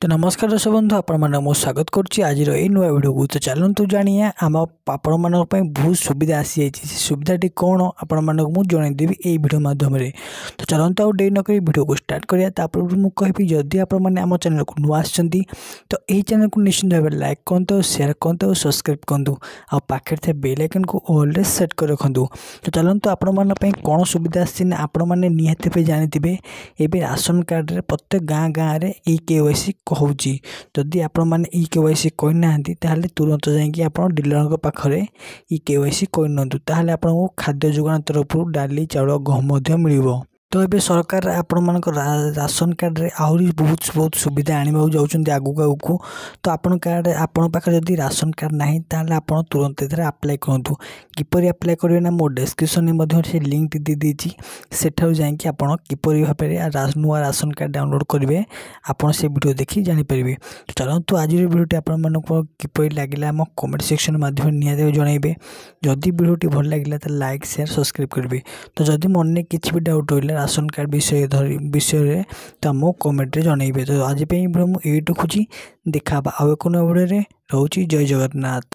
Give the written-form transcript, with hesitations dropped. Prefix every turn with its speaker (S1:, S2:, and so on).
S1: तो नमस्कार दर्शक बंधु आपको स्वागत करुच्ची आज नुआ भिडियो को। तो चलतु जानिए आम आपण मान बहुत सुविधा आसी जाइए सुविधाटी कौन आपण मानक मुझे जनईदेवी यही भिडियो मध्यम। तो चलतु आउ डे नक भिडियो को स्टार्ट करा मुझे कहि जदि आप चैनल को नुआ आछंती तो यही चैनल को निश्चित भाव लाइक करते शेयर करते और सब्सक्राइब करते आ पाखे थे बेल आइकन को ऑलवेज सेट कर रखु। तो चलतु आपण कौन सुविधा आसी आपण मैंने निहाती जानते एवं राशन कार्ड रे प्रत्येक गाँ गाँव में KYC कहूँ। जदि आपण मैंने KYC करना ताहले तुरंत जाइए आप डीलर पाखरे KYC करना आपको खाद्य जोगाण तरफ डाली चाउल गहम मिल। तो ये सरकार आपण मान राशन कार्ड रे आहरी बहुत सुविधा आने जाऊँच आगू आगू। तो आपण पाखे जदि राशन कार्ड ना ताहले आपण तुरंत एथरे अप्लाई करूँ। किपर अप्लाई करेंगे ना मो डिस्क्रिप्शन में से लिंक दे देती सेठार जाकि आप किपर भाव नुआ राशन कार्ड डाउनलोड करेंगे आपड़ से वीडियो देखी जानीपर। तो चलतु आज वीडियोटी आपण किपर लगे आम कमेंट सेक्शन माध्यम निहत जनइबे। जदि वीडियोटी भल लगे तो लाइक शेयर सब्सक्राइब करेंगे। तो जदि मन में किसी भी डाउट रहा राशन कार्ड विषय तो मो कमेंट रे जनइबे। तो आज वीडियो मुझे रखुची देखा आउ एक वीडियो रोची। जय जगन्नाथ।